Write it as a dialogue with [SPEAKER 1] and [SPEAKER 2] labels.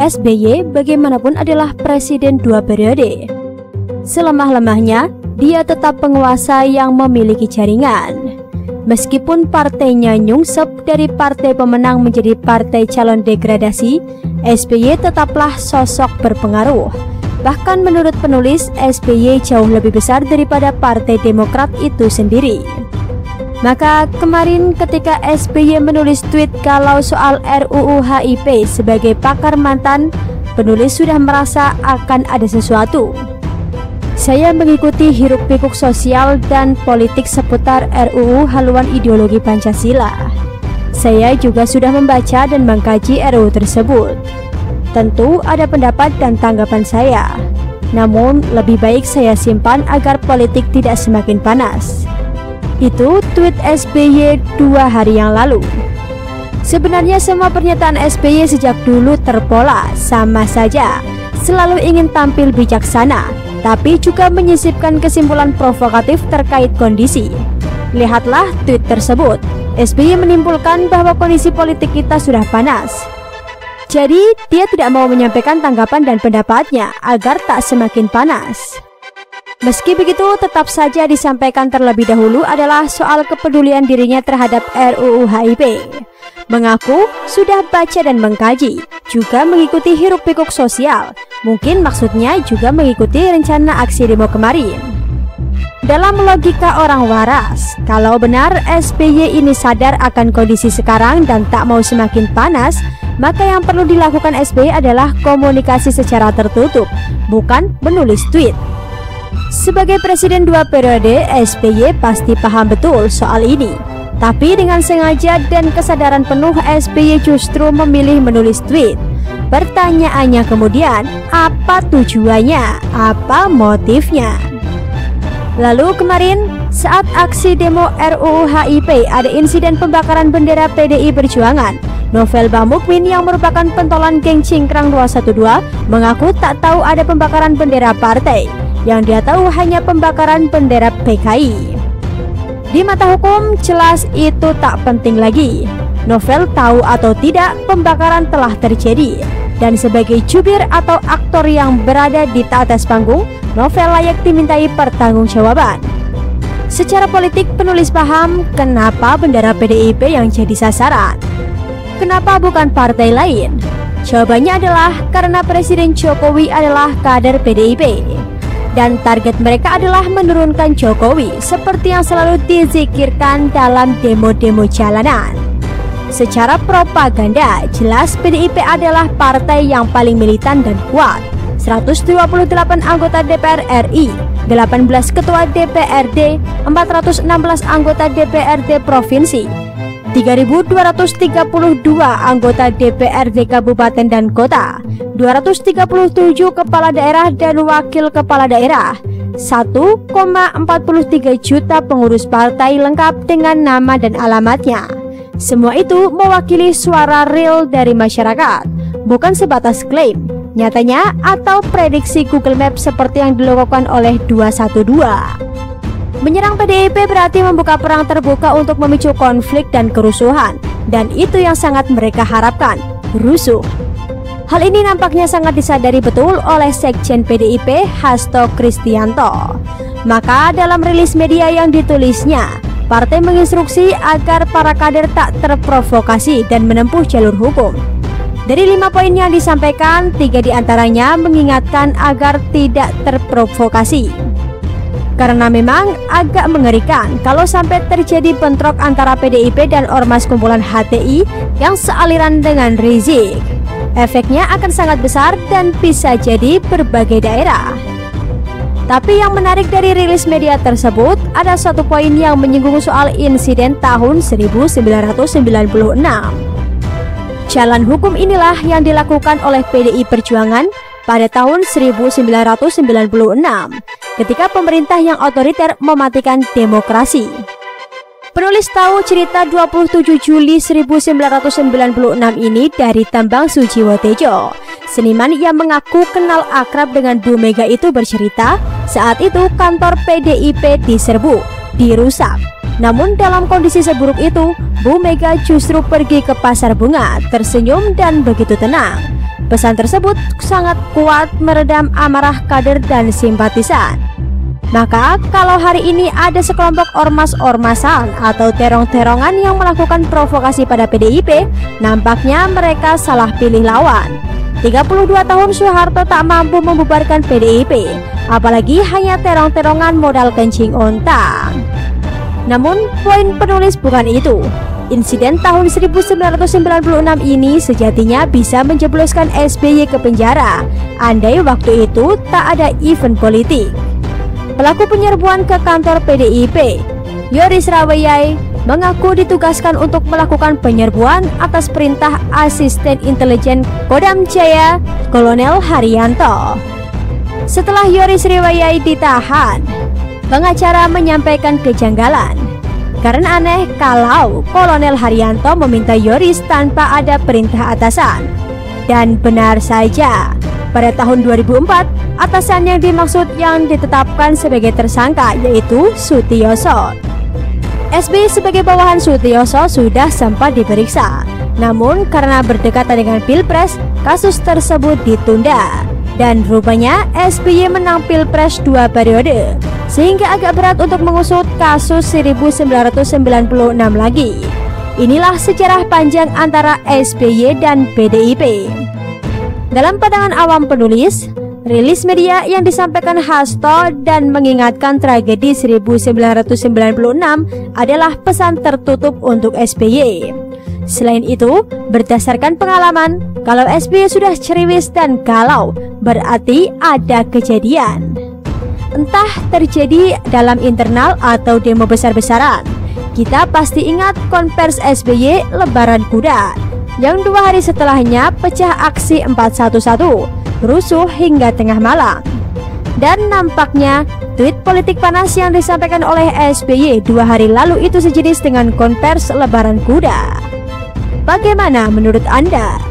[SPEAKER 1] SBY bagaimanapun adalah presiden 2 periode. Selemah-lemahnya, dia tetap penguasa yang memiliki jaringan. Meskipun partainya nyungsep dari partai pemenang menjadi partai calon degradasi, SBY tetaplah sosok berpengaruh. Bahkan menurut penulis, SBY jauh lebih besar daripada Partai Demokrat itu sendiri. Maka kemarin ketika SBY menulis tweet kalau soal RUU HIP sebagai pakar mantan, penulis sudah merasa akan ada sesuatu. Saya mengikuti hiruk-pikuk sosial dan politik seputar RUU haluan ideologi Pancasila. Saya juga sudah membaca dan mengkaji RUU tersebut. Tentu ada pendapat dan tanggapan saya, namun lebih baik saya simpan agar politik tidak semakin panas. Itu tweet SBY 2 hari yang lalu. Sebenarnya semua pernyataan SBY sejak dulu terpola, sama saja, selalu ingin tampil bijaksana, tapi juga menyisipkan kesimpulan provokatif terkait kondisi. Lihatlah tweet tersebut. SBY menyimpulkan bahwa kondisi politik kita sudah panas. Jadi, dia tidak mau menyampaikan tanggapan dan pendapatnya agar tak semakin panas. Meski begitu, tetap saja disampaikan terlebih dahulu adalah soal kepedulian dirinya terhadap RUU HIP. Mengaku sudah baca dan mengkaji, juga mengikuti hiruk-pikuk sosial. Mungkin maksudnya juga mengikuti rencana aksi demo kemarin. Dalam logika orang waras, kalau benar SBY ini sadar akan kondisi sekarang dan tak mau semakin panas, maka yang perlu dilakukan SBY adalah komunikasi secara tertutup, bukan menulis tweet. Sebagai presiden 2 periode, SBY pasti paham betul soal ini. Tapi dengan sengaja dan kesadaran penuh, SBY justru memilih menulis tweet. Pertanyaannya kemudian, apa tujuannya? Apa motifnya? Lalu kemarin, saat aksi demo RUU HIP, ada insiden pembakaran bendera PDI Perjuangan. Novel Bamukmin yang merupakan pentolan geng Cingkrang 212 mengaku tak tahu ada pembakaran bendera partai. Yang dia tahu hanya pembakaran bendera PKI. Di mata hukum, jelas itu tak penting lagi. Novel tahu atau tidak, pembakaran telah terjadi. Dan sebagai jubir atau aktor yang berada di atas panggung, Novel layak dimintai pertanggungjawaban. Secara politik, penulis paham kenapa bendera PDIP yang jadi sasaran. Kenapa bukan partai lain? Jawabannya adalah karena Presiden Jokowi adalah kader PDIP. Dan target mereka adalah menurunkan Jokowi seperti yang selalu dizikirkan dalam demo-demo jalanan. Secara propaganda, jelas PDIP adalah partai yang paling militan dan kuat. 128 anggota DPR RI, 18 ketua DPRD, 416 anggota DPRD Provinsi, 3.232 anggota DPRD Kabupaten dan Kota, 237 kepala daerah dan wakil kepala daerah, 1,43 juta pengurus partai lengkap dengan nama dan alamatnya. Semua itu mewakili suara real dari masyarakat, bukan sebatas klaim, nyatanya atau prediksi Google Maps seperti yang dilakukan oleh 212. Menyerang PDIP berarti membuka perang terbuka untuk memicu konflik dan kerusuhan, dan itu yang sangat mereka harapkan, rusuh. Hal ini nampaknya sangat disadari betul oleh Sekjen PDIP Hasto Kristianto. Maka dalam rilis media yang ditulisnya, partai menginstruksi agar para kader tak terprovokasi dan menempuh jalur hukum. Dari 5 poin yang disampaikan, 3 diantaranya mengingatkan agar tidak terprovokasi. Karena memang agak mengerikan kalau sampai terjadi bentrok antara PDIP dan Ormas Kumpulan HTI yang sealiran dengan Rizik. Efeknya akan sangat besar dan bisa jadi berbagai daerah. Tapi yang menarik dari rilis media tersebut, ada satu poin yang menyinggung soal insiden tahun 1996. Jalan hukum inilah yang dilakukan oleh PDI Perjuangan pada tahun 1996 ketika pemerintah yang otoriter mematikan demokrasi. Penulis tahu cerita 27 Juli 1996 ini dari Tambang Sujiwotejo. Seniman yang mengaku kenal akrab dengan Bu Mega itu bercerita, saat itu kantor PDIP diserbu, dirusak. Namun dalam kondisi seburuk itu, Bu Mega justru pergi ke pasar bunga, tersenyum dan begitu tenang. pesan tersebut sangat kuat meredam amarah kader dan simpatisan. Maka kalau hari ini ada sekelompok ormas-ormasan atau terong-terongan yang melakukan provokasi pada PDIP, nampaknya mereka salah pilih lawan. 32 tahun Soeharto tak mampu membubarkan PDIP, apalagi hanya terong-terongan modal kencing ontang. Namun poin penulis bukan itu. Insiden tahun 1996 ini sejatinya bisa menjebloskan SBY ke penjara, andai waktu itu tak ada event politik. Pelaku penyerbuan ke kantor PDIP, Yoris Raweyai, mengaku ditugaskan untuk melakukan penyerbuan atas perintah Asisten Intelijen Kodam Jaya, Kolonel Haryanto. Setelah Yoris Raweyai ditahan, pengacara menyampaikan kejanggalan. Karena aneh kalau Kolonel Haryanto meminta Yoris tanpa ada perintah atasan. Dan benar saja, pada tahun 2004, atasan yang dimaksud yang ditetapkan sebagai tersangka yaitu Sutioso. SBY sebagai bawahan Sutioso sudah sempat diperiksa. Namun karena berdekatan dengan Pilpres, kasus tersebut ditunda. Dan rupanya SBY menang Pilpres 2 periode, sehingga agak berat untuk mengusut kasus 1996 lagi. Inilah sejarah panjang antara SBY dan PDIP. Dalam pandangan awam penulis, rilis media yang disampaikan Hasto dan mengingatkan tragedi 1996 adalah pesan tertutup untuk SBY. Selain itu, berdasarkan pengalaman, kalau SBY sudah ceriwis dan galau, berarti ada kejadian. Entah terjadi dalam internal atau demo besar-besaran. Kita pasti ingat konvers SBY Lebaran Kuda, yang 2 hari setelahnya pecah aksi 411, rusuh hingga tengah malam. Dan nampaknya tweet politik panas yang disampaikan oleh SBY 2 hari lalu itu sejenis dengan konvers Lebaran Kuda. Bagaimana menurut Anda?